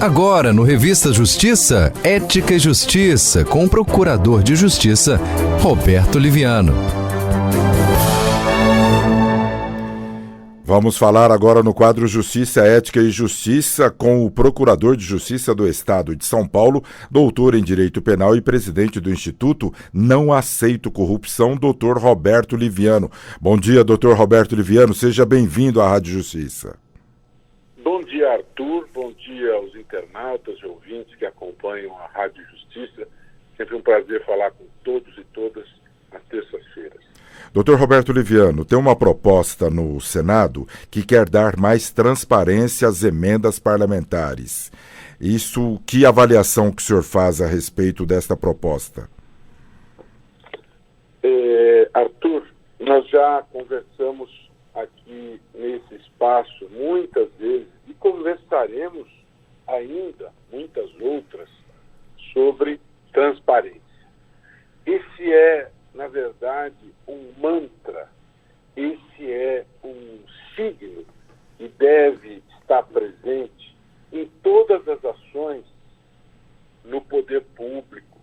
Agora, no Revista Justiça, Ética e Justiça, com o Procurador de Justiça, Roberto Liviano. Vamos falar agora no quadro Justiça, Ética e Justiça com o Procurador de Justiça do Estado de São Paulo, doutor em Direito Penal e presidente do Instituto Não Aceito Corrupção, doutor Roberto Liviano. Bom dia, doutor Roberto Liviano, seja bem-vindo à Rádio Justiça. Bom dia, Arthur. Bom dia aos internautas e ouvintes que acompanham a Rádio Justiça. Sempre um prazer falar com todos e todas às terças-feiras. Doutor Roberto Liviano, tem uma proposta no Senado que quer dar mais transparência às emendas parlamentares. Isso, que avaliação que o senhor faz a respeito desta proposta? Arthur, nós já conversamos aqui nesse espaço muitas vezes e conversaremos ainda muitas outras sobre transparência. Esse é, na verdade, um mantra, esse é um signo que deve estar presente em todas as ações no poder público,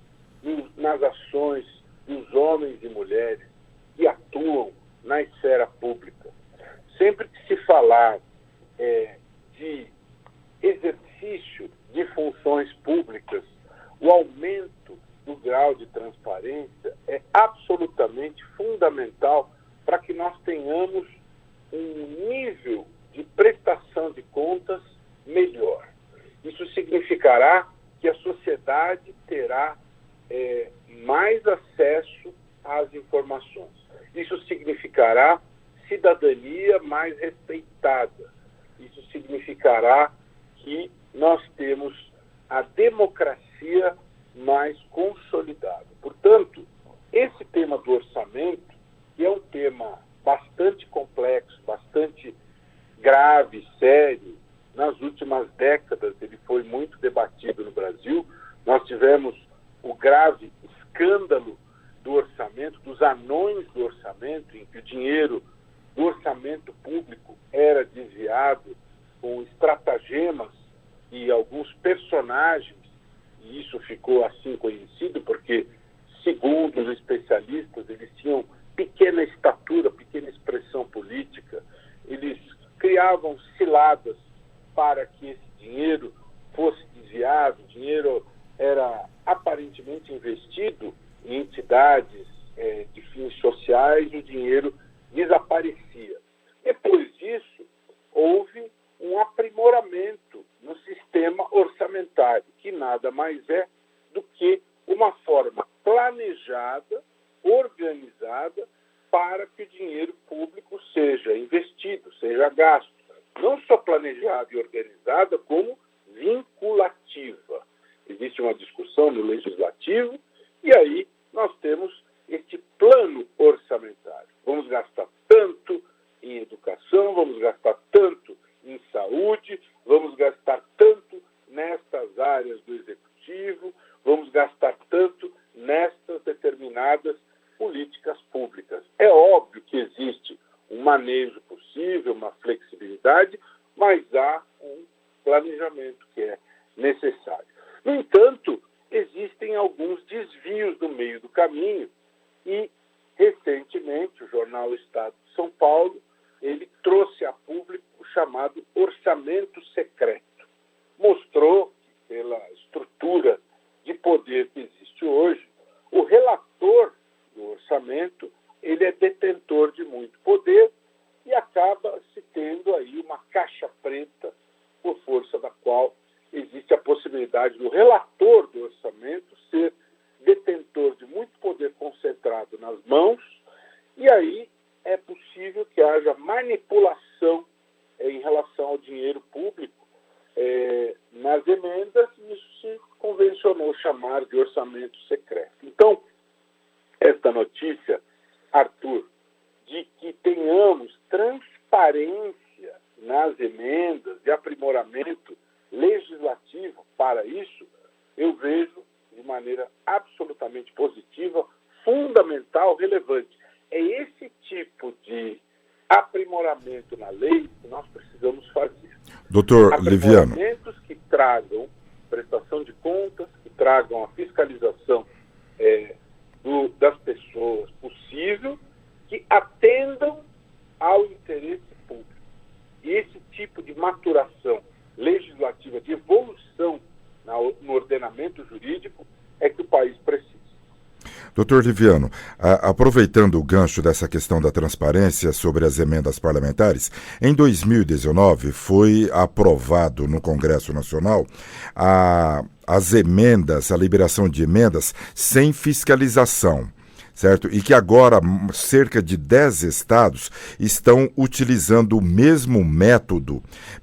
nas ações dos homens e mulheres que atuam na esfera pública. Sempre que se falar de exercício de funções públicas, o aumento do grau de transparência é absolutamente fundamental para que nós tenhamos um nível de prestação de contas melhor. Isso significará que a sociedade terá mais acesso às informações. Isso significará cidadania mais respeitada. Isso significará que nós temos a democracia mais consolidada. Portanto, esse tema do orçamento, que é um tema bastante complexo, bastante grave, sério, nas últimas décadas ele foi muito debatido no Brasil. Nós tivemos o grave escândalo do orçamento, dos anões do orçamento, em que o dinheiro do orçamento público era desviado com estratagemas e alguns personagens, e isso ficou assim conhecido porque, segundo os especialistas, eles tinham pequena estatura, pequena expressão política, eles criavam ciladas para que esse dinheiro fosse desviado, o dinheiro era aparentemente investido em entidades de fins sociais, o dinheiro desaparecia. Depois disso, houve um aprimoramento no sistema orçamentário, que nada mais é do que uma forma planejada, organizada, para que o dinheiro público seja investido, seja gasto. Não só planejada e organizada, como vinculativa. Existe uma discussão no Legislativo e aí nós temos este plano orçamentário. Vamos gastar tanto em educação, vamos gastar tanto em saúde, vamos gastar tanto nestas áreas do Executivo, vamos gastar tanto nestas determinadas políticas públicas. É óbvio que existe um manejo possível, uma flexibilidade, mas há um planejamento que é necessário. No entanto, existem alguns desvios no meio do caminho e, recentemente, o jornal Estado de São Paulo, ele trouxe a público o chamado orçamento secreto. Mostrou que, pela estrutura de poder que existe hoje, o relator do orçamento, ele é detentor de muito poder e acaba se tendo aí uma caixa preta por força da qual existe a possibilidade do relator do orçamento ser detentor de muito poder concentrado nas mãos, e aí é possível que haja manipulação em relação ao dinheiro público nas emendas, e isso se convencionou chamar de orçamento secreto. Então, esta notícia, Arthur, de que tenhamos transparência nas emendas de aprimoramento legislativo para isso, eu vejo de maneira absolutamente positiva, fundamental, relevante. É esse tipo de aprimoramento na lei que nós precisamos fazer. Doutor Liviano. Aprimoramentos que tragam tragam a fiscalização das pessoas possível, que atendam ao interesse público. E esse tipo de maturação legislativa, de evolução no ordenamento jurídico, é que o país precisa. Doutor Liviano, aproveitando o gancho dessa questão da transparência sobre as emendas parlamentares, em 2019 foi aprovado no Congresso Nacional as emendas, a liberação de emendas sem fiscalização, certo? E que agora cerca de 10 estados estão utilizando o mesmo método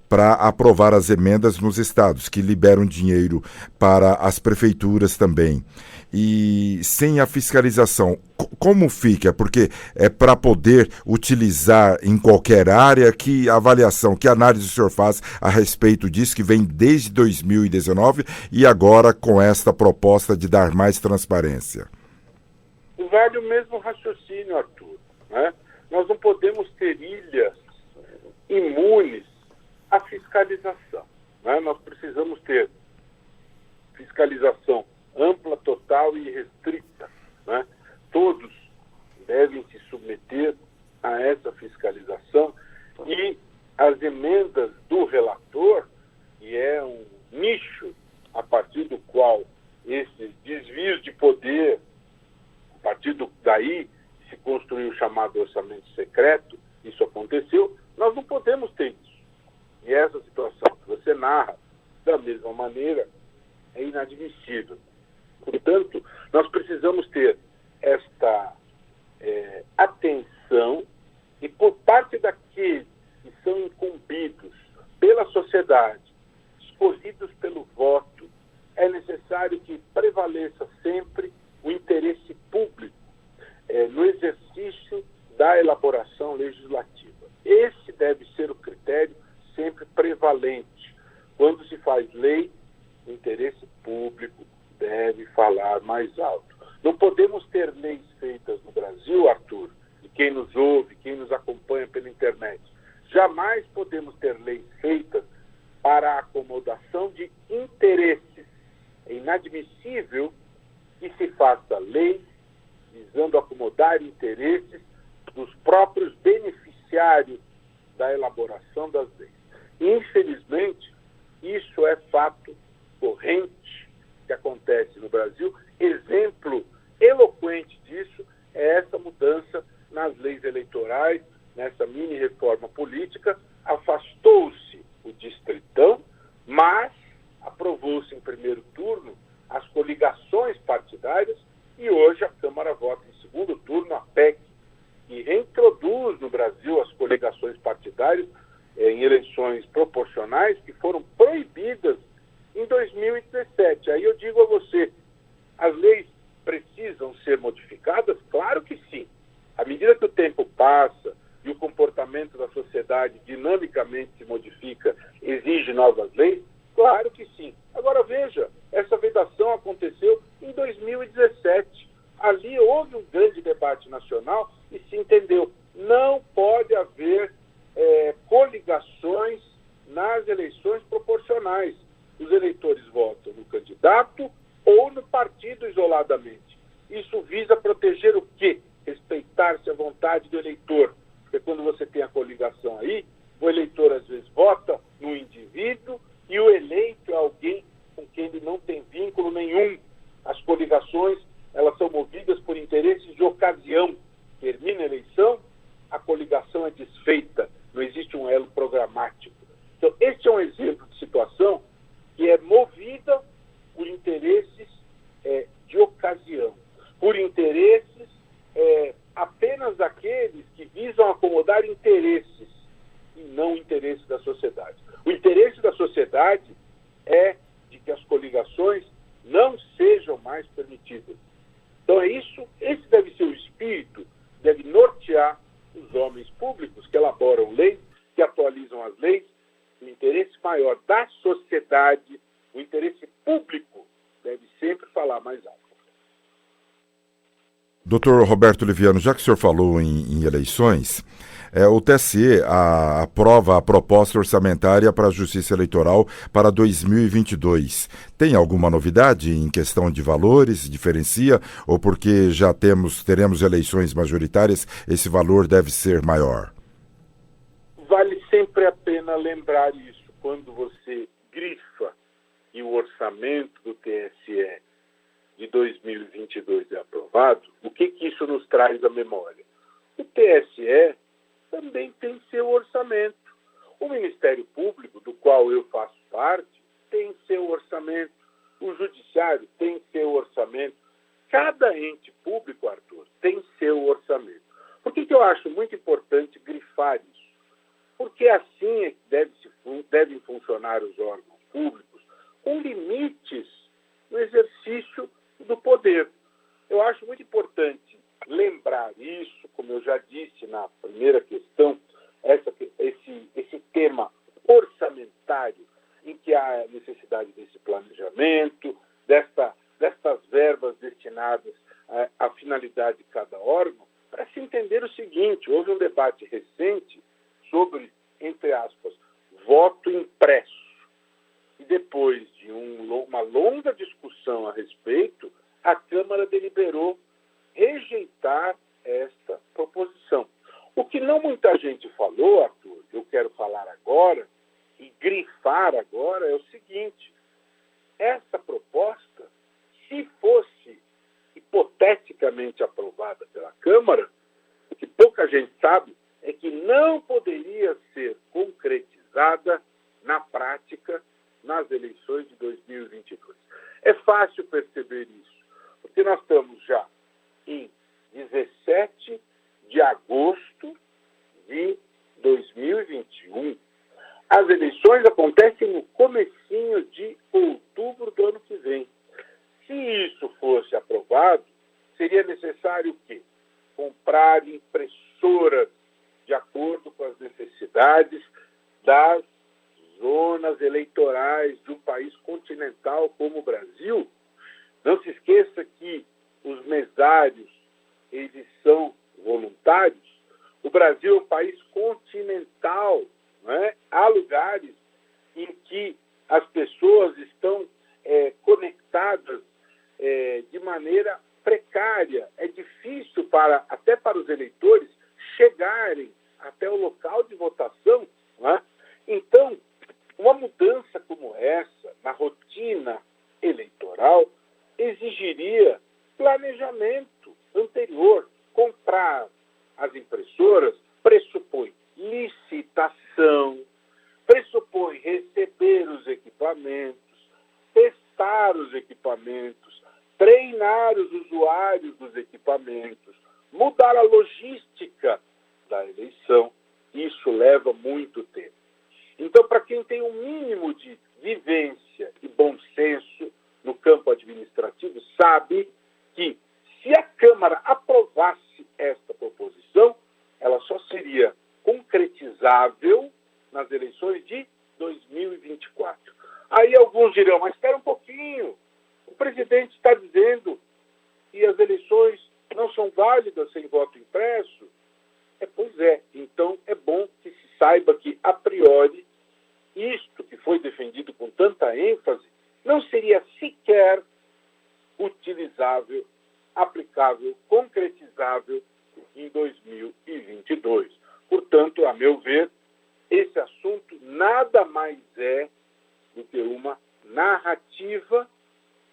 para aprovar as emendas nos estados, que liberam dinheiro para as prefeituras também. E sem a fiscalização, como fica? Porque é para poder utilizar em qualquer área. Que avaliação, que análise o senhor faz a respeito disso, que vem desde 2019 e agora com esta proposta de dar mais transparência? Vale o mesmo raciocínio, Arthur, né? Nós não podemos ter ilhas imunes à fiscalização, né? Nós precisamos ter fiscalização ampla, total e restrita, né? Todos devem se submeter a essa fiscalização, e as emendas do relator, que é um nicho a partir do qual esses desvios de poder, a partir daí se construiu o chamado orçamento secreto, isso aconteceu, nós não podemos ter isso. E essa situação que você narra, da mesma maneira, é inadmissível. Portanto, nós precisamos ter esta atenção, e por parte daqueles que são incumbidos pela sociedade, escolhidos pelo voto, é necessário que prevaleça sempre o interesse público no exercício da elaboração legislativa. Esse deve ser o critério sempre prevalente. Quando se faz lei, o interesse público deve falar mais alto. Não podemos ter leis feitas no Brasil, Arthur, e quem nos ouve, quem nos acompanha pela internet, jamais podemos ter leis feitas para a acomodação de interesses. É inadmissível que se faça lei visando acomodar interesses dos próprios beneficiários da elaboração das leis. Infelizmente, isso é fato corrente que acontece no Brasil. Exemplo eloquente disso é essa mudança nas leis eleitorais, nessa mini-reforma política. Afastou-se o distritão, mas aprovou-se em primeiro turno as coligações partidárias, e hoje a Câmara vota em segundo turno a PEC, que reintroduz no Brasil as coligações partidárias em eleições proporcionais que foram proibidas em 2017. Aí eu digo a você, as leis precisam ser modificadas? Claro que sim. À medida que o tempo passa e o comportamento da sociedade dinamicamente se modifica, exige novas leis? Claro que sim. Agora veja, essa vedação aconteceu em 2017. Ali houve um grande debate nacional e se entendeu, não pode haver coligações nas eleições proporcionais. Os eleitores votam no candidato ou no partido isoladamente. Isso visa proteger o quê? Respeitar-se a vontade do eleitor. Porque quando você tem a coligação aí, o eleitor às vezes vota no indivíduo e o eleito é alguém com quem ele não tem vínculo nenhum. As coligações, elas são movidas por interesses de ocasião. Termina a eleição, a coligação é desfeita, não existe um elo programático. Então, este é um exemplo de situação que é movida por interesses de ocasião, por interesses apenas daqueles que visam acomodar interesses e não o interesse da sociedade. O interesse da sociedade é de que as coligações não sejam mais permitidas. Então esse deve ser o espírito, deve nortear os homens públicos que elaboram leis, que atualizam as leis. O interesse maior da sociedade, o interesse público, deve sempre falar mais alto. Doutor Roberto Liviano, já que o senhor falou em eleições, O TSE aprova a proposta orçamentária para a Justiça Eleitoral para 2022. Tem alguma novidade em questão de valores? Diferencia? Ou porque já teremos eleições majoritárias, esse valor deve ser maior? Vale sempre a pena lembrar isso. Quando você grifa e o orçamento do TSE de 2022 é aprovado, o que isso nos traz à memória? O TSE também tem seu orçamento. O Ministério Público, do qual eu faço parte, tem seu orçamento. O Judiciário tem seu orçamento. Cada ente público, Arthur, tem seu orçamento. Por que eu acho muito importante grifar isso? Porque assim é que devem funcionar os órgãos públicos, com limites no exercício do poder. Eu acho muito importante lembrar isso, como eu já disse na primeira questão, esse tema orçamentário, em que há necessidade desse planejamento, destas verbas destinadas à finalidade de cada órgão, para se entender o seguinte: houve um debate recente sobre, entre aspas, voto impresso. E depois de uma longa discussão a respeito, a Câmara deliberou rejeitar esta proposição. O que não muita gente falou, Arthur, eu quero falar agora e grifar agora, é o seguinte: essa proposta, se fosse hipoteticamente aprovada pela Câmara, o que pouca gente sabe é que não poderia ser concretizada na prática nas eleições de 2022. É fácil perceber isso, porque nós estamos já em 17 de agosto de 2021. As eleições acontecem no comecinho de outubro do ano que vem. Se isso fosse aprovado, seria necessário o quê? Comprar impressoras de acordo com as necessidades das zonas eleitorais de um país continental como o Brasil. Não se esqueça que os mesários, eles são voluntários. O Brasil é um país continental, não é? Há lugares em que as pessoas estão conectadas de maneira precária. É difícil até para os eleitores chegarem até o local de votação, não é? Então, uma mudança como essa na rotina eleitoral exigiria planejamento anterior. Comprar as impressoras pressupõe licitação, pressupõe receber os equipamentos, testar os equipamentos, treinar os usuários dos equipamentos, mudar a logística da eleição. Isso leva muito tempo. Então, para quem tem um mínimo de vivência e bom senso no campo administrativo, sabe que se a Câmara aprovasse esta proposição, ela só seria concretizável nas eleições de 2024. Aí alguns dirão, mas espera um pouquinho, o presidente está dizendo que as eleições não são válidas sem voto impresso. Pois é, então é bom que se saiba que, a priori, isto que foi defendido com tanta ênfase não seria sequer utilizável, aplicável, concretizável em 2022. Portanto, a meu ver, esse assunto nada mais é do que uma narrativa,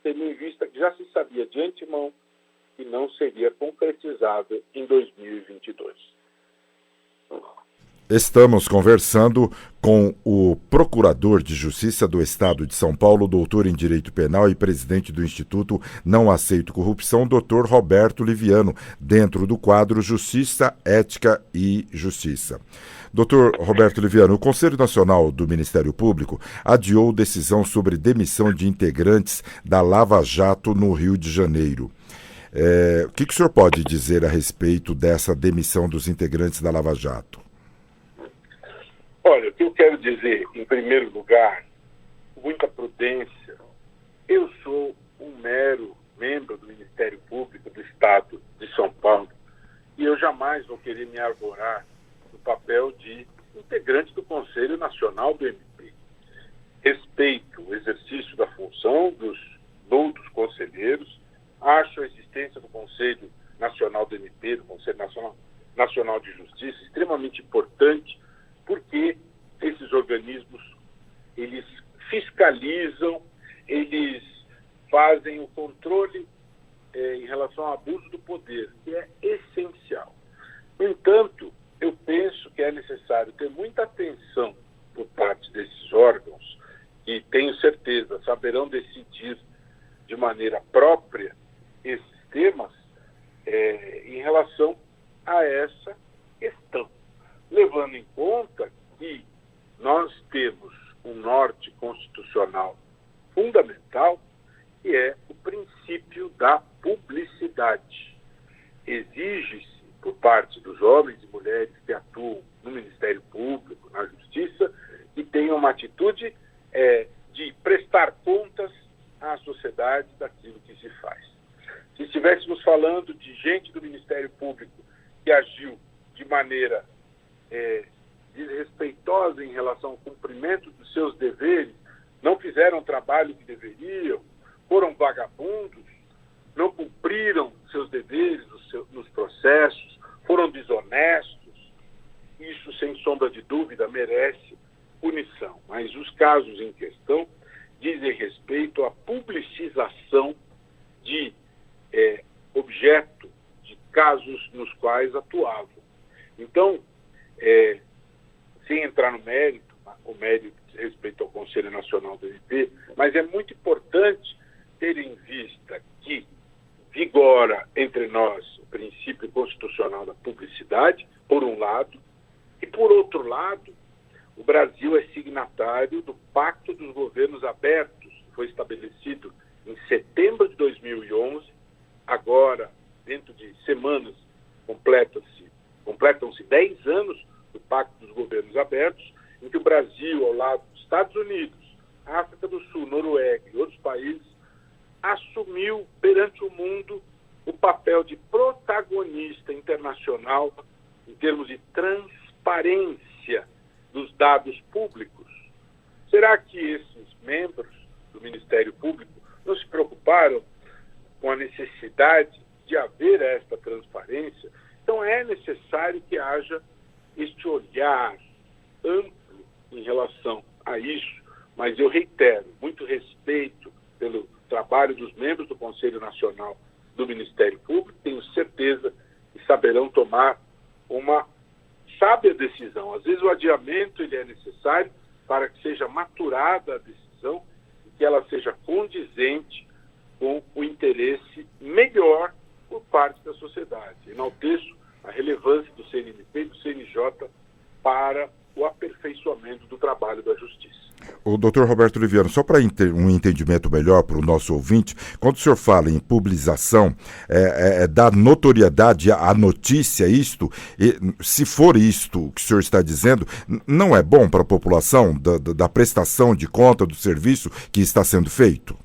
tendo em vista que já se sabia de antemão que não seria concretizável em 2022. Estamos conversando com o Procurador de Justiça do Estado de São Paulo, doutor em Direito Penal e presidente do Instituto Não Aceito Corrupção, doutor Roberto Liviano, dentro do quadro Justiça, Ética e Justiça. Doutor Roberto Liviano, o Conselho Nacional do Ministério Público adiou decisão sobre demissão de integrantes da Lava Jato no Rio de Janeiro. O que o senhor pode dizer a respeito dessa demissão dos integrantes da Lava Jato? Olha, o que eu quero dizer, em primeiro lugar, muita prudência. Eu sou um mero membro do Ministério Público do Estado de São Paulo e eu jamais vou querer me arvorar no papel de integrante do Conselho Nacional do MP. Respeito o exercício da função dos outros conselheiros, acho a existência do Conselho Nacional do MP, do Conselho Nacional de Justiça, extremamente importante, porque esses organismos, eles fiscalizam, eles fazem o controle em relação ao abuso do poder, que é essencial. No entanto, eu penso que é necessário ter muita atenção por parte desses órgãos, que tenho certeza saberão decidir de maneira própria esses temas em relação a essa questão, levando em conta que nós temos um norte constitucional fundamental, que é o princípio da publicidade. Exige-se, por parte dos homens e mulheres que atuam no Ministério Público, na Justiça, que tenham uma atitude de prestar contas à sociedade daquilo que se faz. Se estivéssemos falando de gente do Ministério Público que agiu de maneira desrespeitosa em relação ao cumprimento dos seus deveres, não fizeram o trabalho que deveriam, foram vagabundos, não cumpriram seus deveres nos processos, foram desonestos, isso, sem sombra de dúvida, merece punição. Mas os casos em questão dizem respeito à publicização de objeto de casos nos quais atuavam. Então, sem entrar no mérito, o mérito diz respeito ao Conselho Nacional do MP, mas é muito importante ter em vista que vigora entre nós o princípio constitucional da publicidade, por um lado, e por outro lado, o Brasil é signatário do Pacto dos Governos Abertos, que foi estabelecido em setembro de 2011. Agora, dentro de semanas, completam-se 10 anos do Pacto dos Governos Abertos, em que o Brasil, ao lado dos Estados Unidos, África do Sul, Noruega e outros países, assumiu perante o mundo o papel de protagonista internacional em termos de transparência dos dados públicos. Será que esses membros do Ministério Público não se preocuparam com a necessidade de haver esta transparência? Então é necessário que haja este olhar amplo em relação a isso, mas eu reitero, muito respeito pelo trabalho dos membros do Conselho Nacional do Ministério Público, tenho certeza que saberão tomar uma sábia decisão. Às vezes o adiamento ele é necessário para que seja maturada a decisão e que ela seja condizente com o interesse melhor por parte da sociedade. Enalteço a relevância do CNMP e do CNJ para o aperfeiçoamento do trabalho da Justiça. O doutor Roberto Oliviano, só para um entendimento melhor para o nosso ouvinte, quando o senhor fala em publicação, dar notoriedade à notícia, se for isto que o senhor está dizendo, não é bom para a população da prestação de conta do serviço que está sendo feito?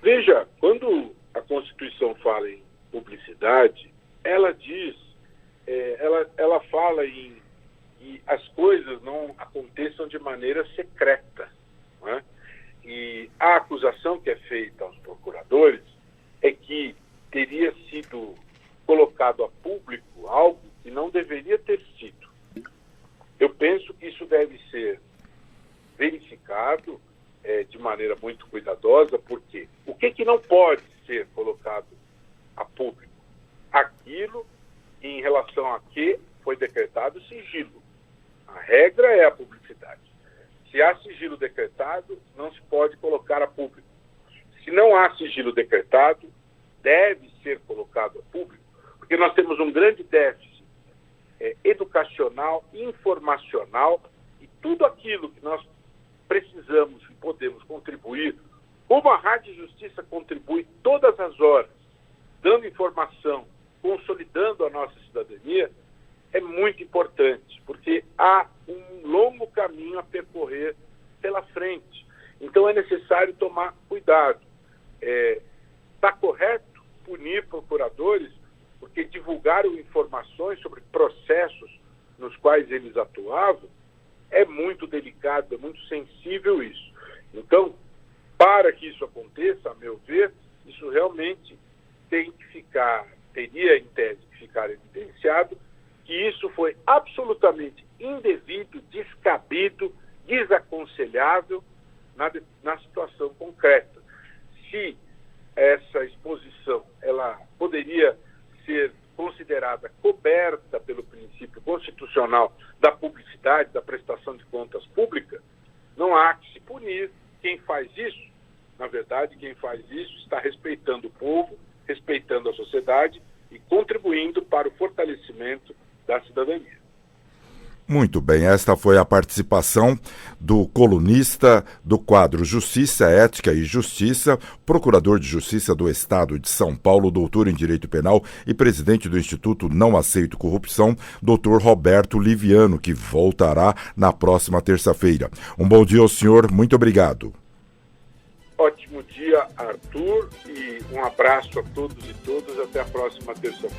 Veja, quando a Constituição fala em publicidade, ela diz, ela fala em que as coisas não aconteçam de maneira secreta, não é? E a acusação que é feita aos procuradores é que teria sido colocado a público algo que não deveria ter sido. Eu penso que isso deve ser verificado de maneira muito cuidadosa, porque o que não pode ser colocado a público? Aquilo em relação a que foi decretado sigilo. A regra é a publicidade. Se há sigilo decretado, não se pode colocar a público. Se não há sigilo decretado, deve ser colocado a público, porque nós temos um grande déficit educacional, informacional, e tudo aquilo que nós precisamos e podemos contribuir, como a Rádio Justiça contribui todas as horas, dando informação, consolidando a nossa cidadania, é muito importante, porque há um longo caminho a percorrer pela frente. Então é necessário tomar cuidado. Está correto punir procuradores porque divulgaram informações sobre processos nos quais eles atuavam, é muito delicado, é muito sensível isso. Então, para que isso aconteça, a meu ver, isso realmente teria em tese que ficar evidenciado que isso foi absolutamente indevido, descabido, desaconselhável na situação concreta. Se essa exposição ela poderia ser considerada coberta pelo princípio constitucional da publicidade, da prestação de contas públicas, não há que se punir quem faz isso. Na verdade, quem faz isso está respeitando o povo, respeitando a sociedade e contribuindo para o fortalecimento da cidadania. Muito bem, esta foi a participação do colunista do quadro Justiça, Ética e Justiça, procurador de Justiça do Estado de São Paulo, doutor em Direito Penal e presidente do Instituto Não Aceito Corrupção, doutor Roberto Liviano, que voltará na próxima terça-feira. Um bom dia ao senhor, muito obrigado. Ótimo dia, Arthur, e um abraço a todos e todas. Até a próxima terça-feira.